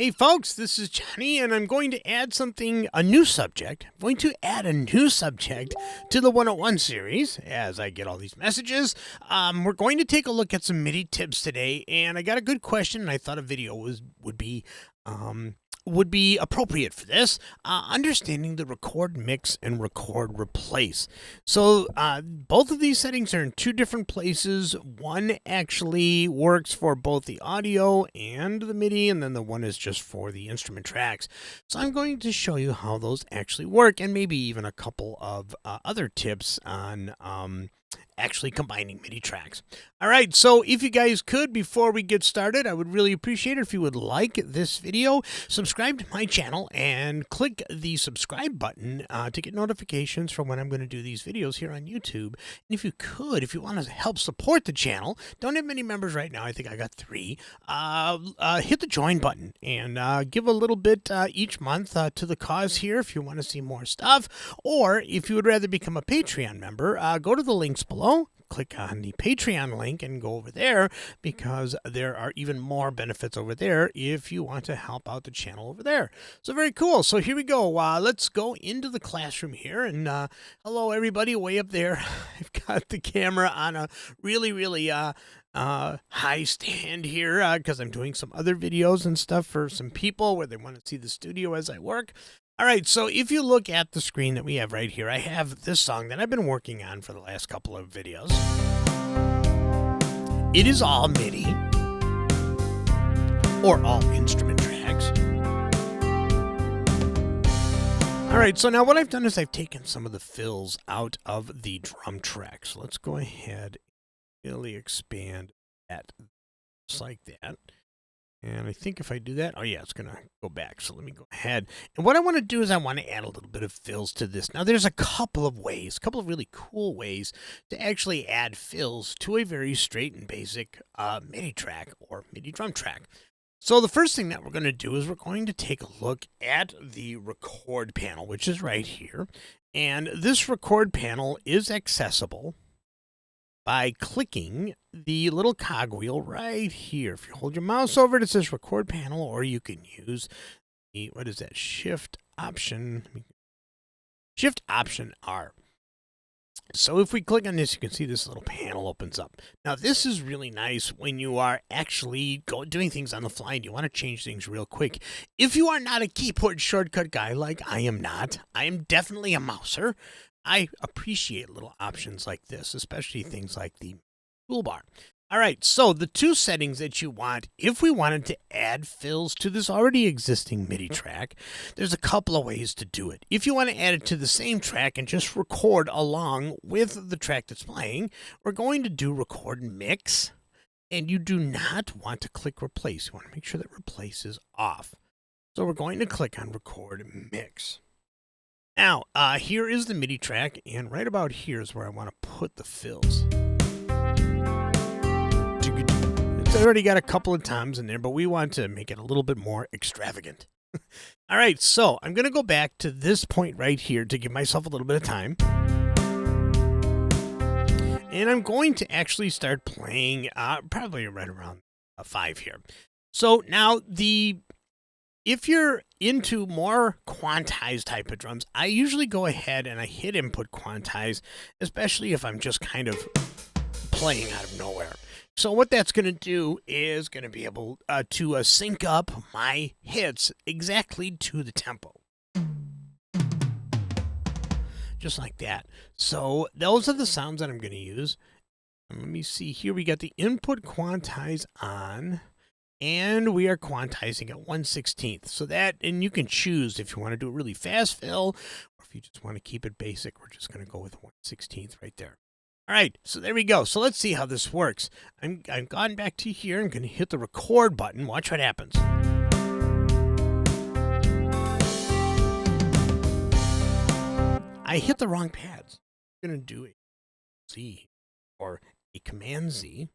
Hey folks, this is Johnny, and I'm going to add a new subject. I'm going to add a new subject to the 101 series as I get all these messages. We're going to take a look at some MIDI tips today, and I got a good question, and I thought a video would be appropriate for this. Understanding the record mix and record replace. So both of these settings are in two different places. One actually works for both the audio and the MIDI, and then the one is just for the instrument tracks. So I'm going to show you how those actually work, and maybe even a couple of other tips on actually combining MIDI tracks. All right, so if you guys could, before we get started, I would really appreciate it if you would like this video, subscribe to my channel, and click the subscribe button to get notifications from when I'm going to do these videos here on YouTube. And if you could, if you want to help support the channel, don't have many members right now, I think I got 3, hit the join button and give a little bit each month to the cause here if you want to see more stuff. Or if you would rather become a Patreon member, go to the links below. Click on the Patreon link and go over there, because there are even more benefits over there if you want to help out the channel over there. So very cool. So here we go. Let's go into the classroom here. And hello, everybody way up there. I've got the camera on a really high stand here because I'm doing some other videos and stuff for some people where they want to see the studio as I work. All right, so if you look at the screen that we have right here, I have this song that I've been working on for the last couple of videos. It is all MIDI, or all instrument tracks. All right, so now what I've done is I've taken some of the fills out of the drum track. So let's go ahead and really expand that just like that. And I think if I do that, oh yeah, it's going to go back. So let me go ahead. And what I want to do is I want to add a little bit of fills to this. Now, there's a couple of ways, a couple of really cool ways to actually add fills to a very straight and basic MIDI track or MIDI drum track. So the first thing that we're going to do is we're going to take a look at the record panel, which is right here. And this record panel is accessible by clicking the little cogwheel right here. If you hold your mouse over it, it says record panel, or you can use the, what is that, shift option R. So if we click on this, you can see this little panel opens up. Now, this is really nice when you are actually doing things on the fly and you want to change things real quick. If you are not a keyboard shortcut guy like I am not, I am definitely a mouser. I appreciate little options like this, especially things like the toolbar. All right, so the two settings that you want, if we wanted to add fills to this already existing MIDI track, there's a couple of ways to do it. If you want to add it to the same track and just record along with the track that's playing, we're going to do record mix, and you do not want to click replace. You want to make sure that replace is off. So we're going to click on record mix. Now, here is the MIDI track, and right about here is where I want to put the fills. It's already got a couple of toms in there, but we want to make it a little bit more extravagant. All right, so I'm going to go back to this point right here to give myself a little bit of time. And I'm going to actually start playing probably right around 5 here. So now if you're into more quantized type of drums, I usually go ahead and I hit input quantize, especially if I'm just kind of playing out of nowhere. So what that's going to do is going to be able to sync up my hits exactly to the tempo. Just like that. So those are the sounds that I'm going to use. And let me see here. We got the input quantize on. And we are quantizing at 1/16. So that, and you can choose if you want to do a really fast fill, or if you just want to keep it basic, we're just going to go with 1/16 right there. All right, so there we go. So let's see how this works. I've gone back to here. I'm going to hit the record button. Watch what happens. I hit the wrong pads. I'm going to do a Z or a Command Z.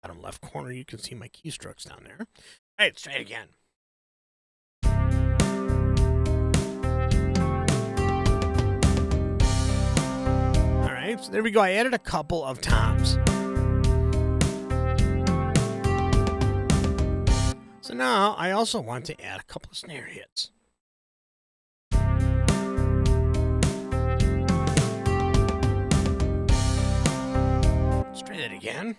Bottom left corner, you can see my keystrokes down there. All right, let's try it again. All right, so there we go. I added a couple of toms. So now I also want to add a couple of snare hits. Let's try that again.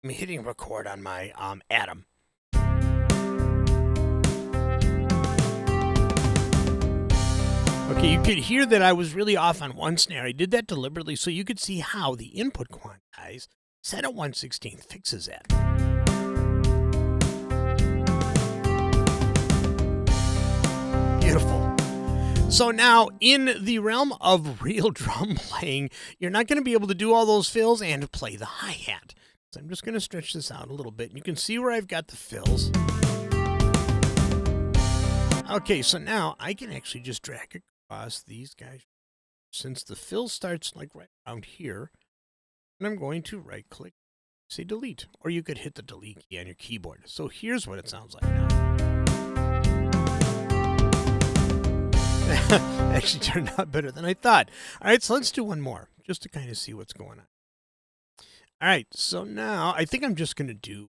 I'm hitting record on my Atom. Okay, you could hear that I was really off on one snare. I did that deliberately so you could see how the input quantize set at 1/16 fixes that. Beautiful. So now, in the realm of real drum playing, you're not going to be able to do all those fills and play the hi-hat. So I'm just going to stretch this out a little bit. You can see where I've got the fills. Okay, so now I can actually just drag across these guys. Since the fill starts like right around here, and I'm going to right-click, say delete. Or you could hit the delete key on your keyboard. So here's what it sounds like now. Actually turned out better than I thought. All right, so let's do one more, just to kind of see what's going on. All right, so now I think I'm just going to do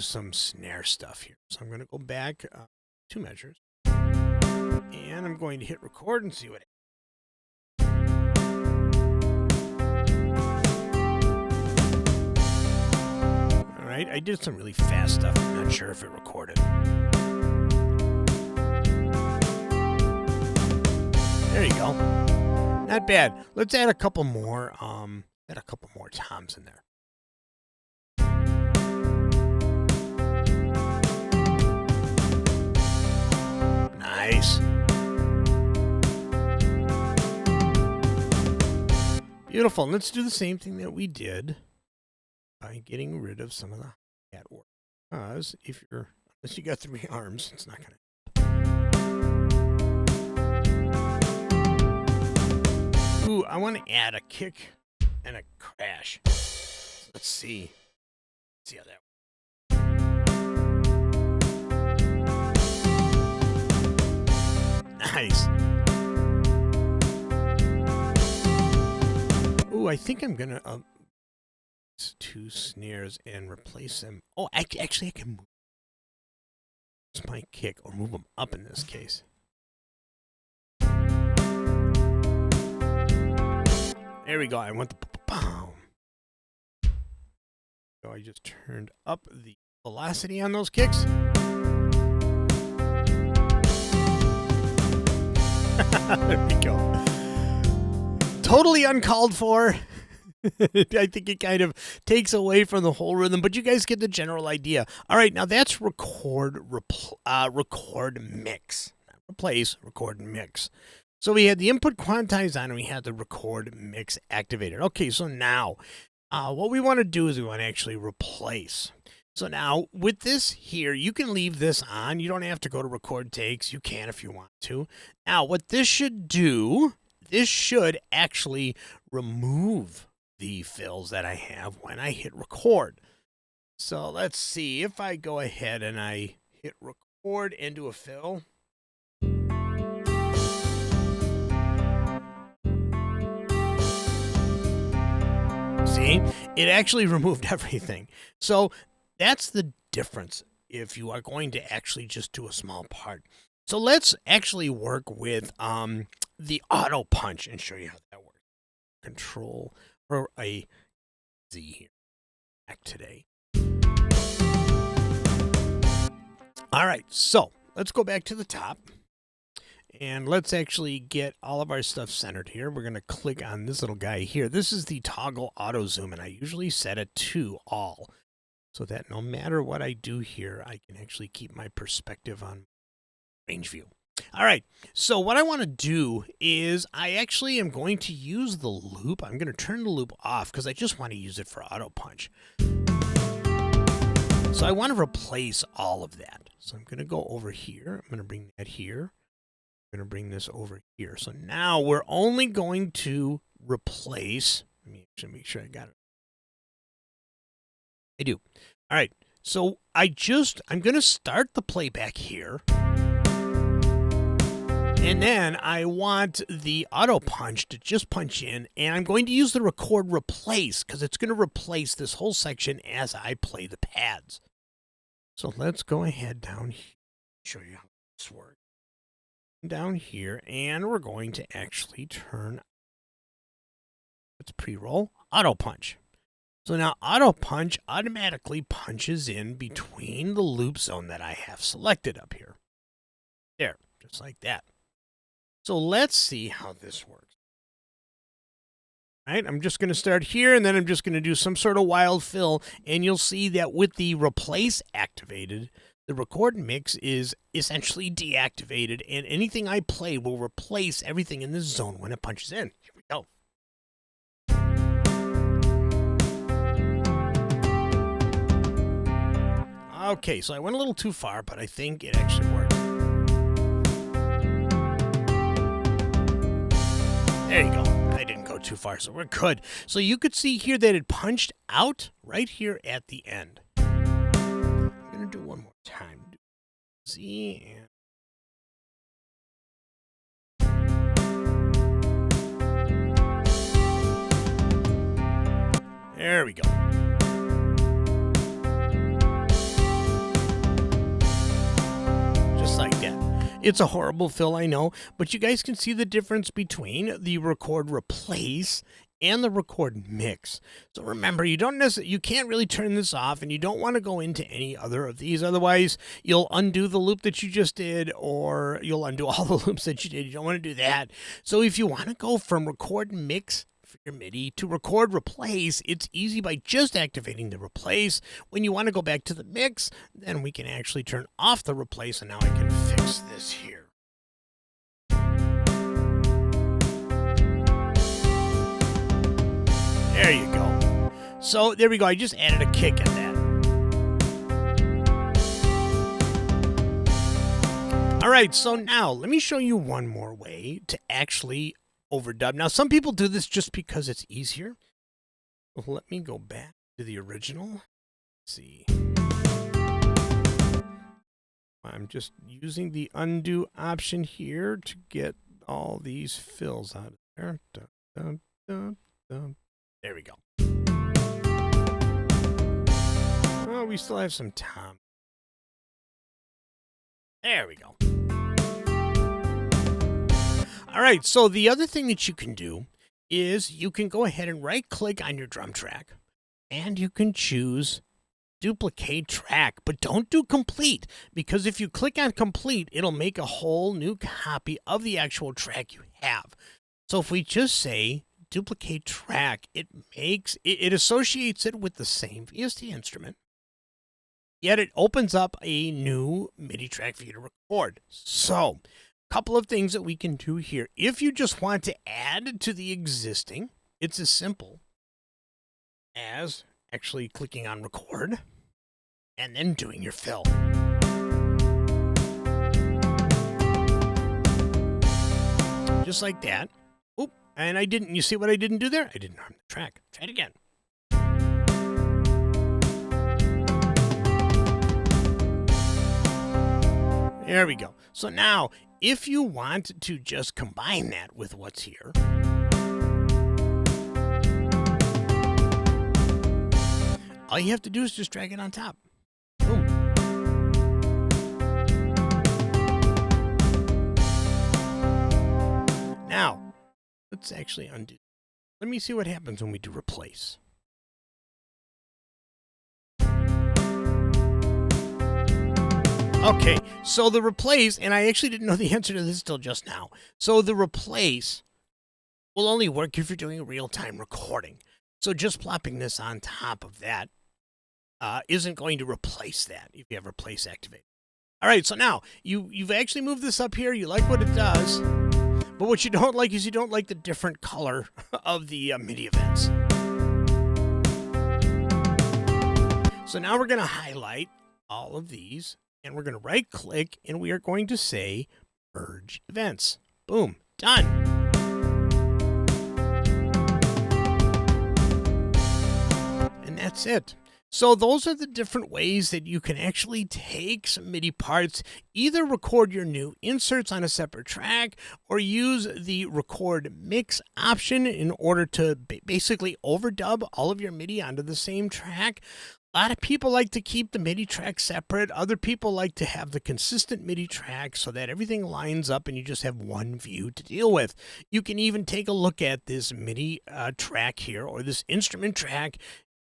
some snare stuff here. So I'm going to go back 2 measures, and I'm going to hit record and see what happens. All right, I did some really fast stuff. I'm not sure if it recorded. There you go. Not bad. Let's add a couple more. Toms in there. Nice. Beautiful. Let's do the same thing that we did by getting rid of some of the hi-hat work. Because unless you got 3 arms, it's not going to. Ooh, I want to add a kick and a crash. Let's see. Let's see how that works. Nice. Ooh, I think I'm going to 2 snares and replace them. Oh, actually, I can move my kick or move them up in this case. There we go. I want the boom. So I just turned up the velocity on those kicks. There we go. Totally uncalled for. I think it kind of takes away from the whole rhythm, but you guys get the general idea. All right, now that's record mix. Not replace, record mix. So we had the input quantize on and we had the record mix activated. Okay, so now what we want to do is we want to actually replace. So now with this here, you can leave this on. You don't have to go to record takes. You can if you want to. Now what this should do, this should actually remove the fills that I have when I hit record. So let's see if I go ahead and I hit record and do a fill. See, it actually removed everything. So that's the difference if you are going to actually just do a small part. So let's actually work with the auto punch and show you how that works. Control or a Z here. Back today. All right, so let's go back to the top. And let's actually get all of our stuff centered here. We're going to click on this little guy here. This is the toggle auto zoom, and I usually set it to all so that no matter what I do here, I can actually keep my perspective on range view. All right, so what I want to do is I actually am going to use the loop. I'm going to turn the loop off because I just want to use it for auto punch. So I want to replace all of that. So I'm going to go over here. I'm going to bring that here. I'm going to bring this over here. So now we're only going to replace. Let me actually make sure I got it. I do. All right. So I'm going to start the playback here. And then I want the auto punch to just punch in, and I'm going to use the record replace because it's going to replace this whole section as I play the pads. So let's go ahead down here, show you how this works. Down here, and we're going to actually turn, let's pre-roll, auto punch. So now auto punch automatically punches in between the loop zone that I have selected up here. There, just like that. So let's see how this works. All right, I'm just going to start here, and then I'm just going to do some sort of wild fill, and you'll see that with the replace activated, the record mix is essentially deactivated, and anything I play will replace everything in this zone when it punches in. Here we go. Okay, so I went a little too far, but I think it actually worked. There you go. I didn't go too far, so we're good. So you could see here that it punched out right here at the end. I'm going to do one more time. Z and there we go. Just like that. It's a horrible fill, I know, but you guys can see the difference between the record replace and the record mix. So remember, you can't really turn this off, and you don't want to go into any other of these. Otherwise, you'll undo the loop that you just did, or you'll undo all the loops that you did. You don't want to do that. So if you want to go from record mix for your MIDI to record replace, it's easy by just activating the replace. When you want to go back to the mix, then we can actually turn off the replace, and now I can fix this here. There you go. So there we go. I just added a kick at that. All right, so now let me show you one more way to actually overdub. Now, some people do this just because it's easier. Let me go back to the original. Let's see. I'm just using the undo option here to get all these fills out of there. Dun, dun, dun, dun. There we go. Oh, we still have some time. There we go. All right, so the other thing that you can do is you can go ahead and right-click on your drum track, and you can choose duplicate track, but don't do complete, because if you click on complete, it'll make a whole new copy of the actual track you have. So if we just say duplicate track, it associates it with the same VST instrument, yet it opens up a new MIDI track for you to record. So a couple of things that we can do here. If you just want to add to the existing, it's as simple as actually clicking on record and then doing your fill. Just like that. Oop, and you see what I didn't do there? I didn't harm the track. Try it again. There we go. So now, if you want to just combine that with what's here, all you have to do is just drag it on top. Boom. Now, let's actually undo. Let me see what happens when we do replace. Okay, so the replace, and I actually didn't know the answer to this till just now. So the replace will only work if you're doing a real-time recording. So just plopping this on top of that isn't going to replace that if you have replace activated. All right, so now you've actually moved this up here. You like what it does, but what you don't like is you don't like the different color of the MIDI events. So now we're going to highlight all of these, and we're going to right-click, and we are going to say Merge Events. Boom. Done. And that's it. So those are the different ways that you can actually take some MIDI parts, either record your new inserts on a separate track or use the record mix option in order to basically overdub all of your MIDI onto the same track. A lot of people like to keep the MIDI track separate. Other people like to have the consistent MIDI track so that everything lines up and you just have one view to deal with. You can even take a look at this MIDI track here, or this instrument track.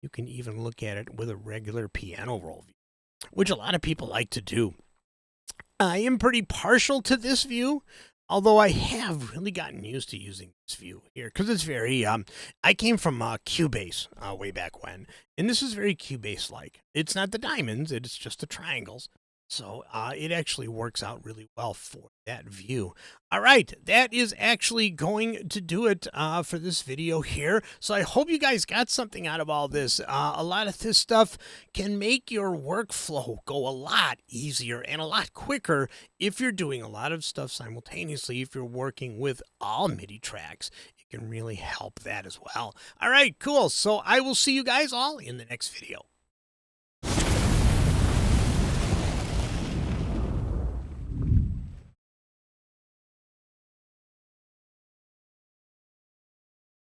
You can even look at it with a regular piano roll view, which a lot of people like to do. I am pretty partial to this view, although I have really gotten used to using this view here because it's very, I came from Cubase way back when, and this is very Cubase-like. It's not the diamonds, it's just the triangles. So it actually works out really well for that view. All right, that is actually going to do it for this video here. So I hope you guys got something out of all this. A lot of this stuff can make your workflow go a lot easier and a lot quicker if you're doing a lot of stuff simultaneously. If you're working with all MIDI tracks, it can really help that as well. All right, cool. So I will see you guys all in the next video.